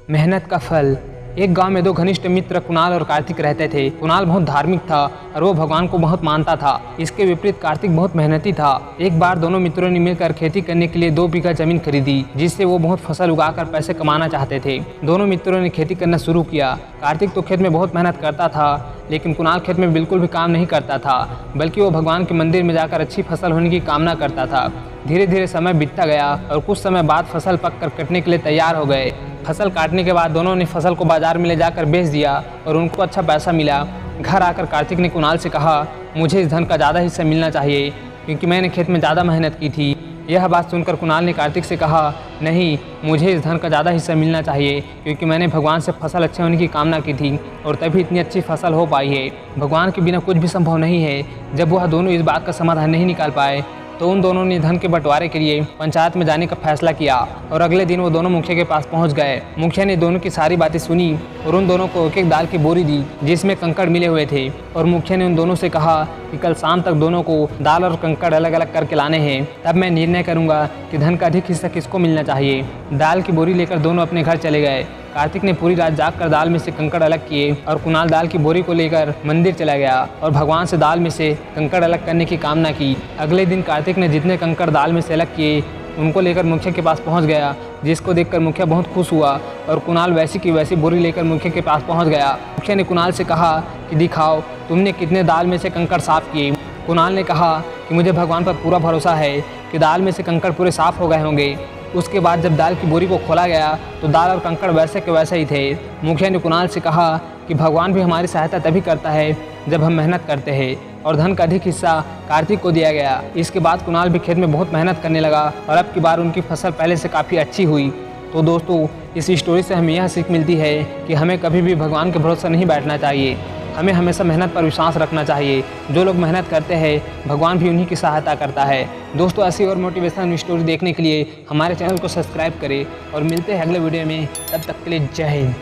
मेहनत का फल। एक गांव में दो घनिष्ठ मित्र कुणाल और कार्तिक रहते थे। कुणाल बहुत धार्मिक था और वो भगवान को बहुत मानता था। इसके विपरीत कार्तिक बहुत मेहनती था। एक बार दोनों मित्रों ने मिलकर खेती करने के लिए 2 बीघा जमीन खरीदी, जिससे वो बहुत फसल उगाकर पैसे कमाना चाहते थे। दोनों मित्रों ने खेती करना शुरू किया। कार्तिक तो खेत में बहुत मेहनत करता था, लेकिन कुणाल खेत में बिल्कुल भी काम नहीं करता था, बल्कि वो भगवान के मंदिर में जाकर अच्छी फसल होने की कामना करता था। धीरे धीरे समय बीतता गया और कुछ समय बाद फसल पककर कटने के लिए तैयार हो गए। फसल काटने के बाद दोनों ने फसल को बाजार में ले जाकर बेच दिया और उनको अच्छा पैसा मिला। घर आकर कार्तिक ने कुणाल से कहा, मुझे इस धन का ज़्यादा हिस्सा मिलना चाहिए, क्योंकि मैंने खेत में ज़्यादा मेहनत की थी। यह बात सुनकर कुणाल ने कार्तिक से कहा, नहीं, मुझे इस धन का ज़्यादा हिस्सा मिलना चाहिए, क्योंकि मैंने भगवान से फसल अच्छे होने की कामना की थी और तभी इतनी अच्छी फसल हो पाई है। भगवान के बिना कुछ भी संभव नहीं है। जब वह दोनों इस बात का समाधान नहीं निकाल पाए तो उन दोनों ने धन के बंटवारे के लिए पंचायत में जाने का फैसला किया और अगले दिन वो दोनों मुखिया के पास पहुंच गए। मुखिया ने दोनों की सारी बातें सुनी और उन दोनों को एक एक दाल की बोरी दी, जिसमें कंकड़ मिले हुए थे। और मुखिया ने उन दोनों से कहा कि कल शाम तक दोनों को दाल और कंकड़ अलग अलग करके लाने हैं, तब मैं निर्णय करूंगा कि धन का अधिक हिस्सा किसको मिलना चाहिए। दाल की बोरी लेकर दोनों अपने घर चले गए। कार्तिक ने पूरी रात जागकर दाल में से कंकड़ अलग किए और कुणाल दाल की बोरी को लेकर मंदिर चला गया और भगवान से दाल में से कंकड़ अलग करने की कामना की। अगले दिन कार्तिक ने जितने कंकड़ दाल में से अलग किए उनको लेकर मुखिया के पास पहुंच गया, जिसको देखकर मुखिया बहुत खुश हुआ और कुणाल वैसी की वैसी बोरी लेकर मुखिया के पास पहुंच गया। मुखिया ने कुणाल से कहा कि दिखाओ तुमने कितने दाल में से कंकड़ साफ किए। कुणाल ने कहा कि मुझे भगवान पर पूरा भरोसा है कि दाल में से कंकड़ पूरे साफ हो गए होंगे। उसके बाद जब दाल की बोरी को खोला गया तो दाल और कंकड़ वैसे के वैसे ही थे। मुखिया ने कुणाल से कहा कि भगवान भी हमारी सहायता तभी करता है जब हम मेहनत करते हैं, और धन का अधिक हिस्सा कार्तिक को दिया गया। इसके बाद कुणाल भी खेत में बहुत मेहनत करने लगा और अब की बार उनकी फसल पहले से काफ़ी अच्छी हुई। तो दोस्तों, इस स्टोरी से हमें यह सीख मिलती है कि हमें कभी भी भगवान के भरोसा नहीं बैठना चाहिए। हमें हमेशा मेहनत पर विश्वास रखना चाहिए। जो लोग मेहनत करते हैं भगवान भी उन्हीं की सहायता करता है। दोस्तों, ऐसी और मोटिवेशनल स्टोरी देखने के लिए हमारे चैनल को सब्सक्राइब करें और मिलते हैं अगले वीडियो में। तब तक के लिए जय हिंद।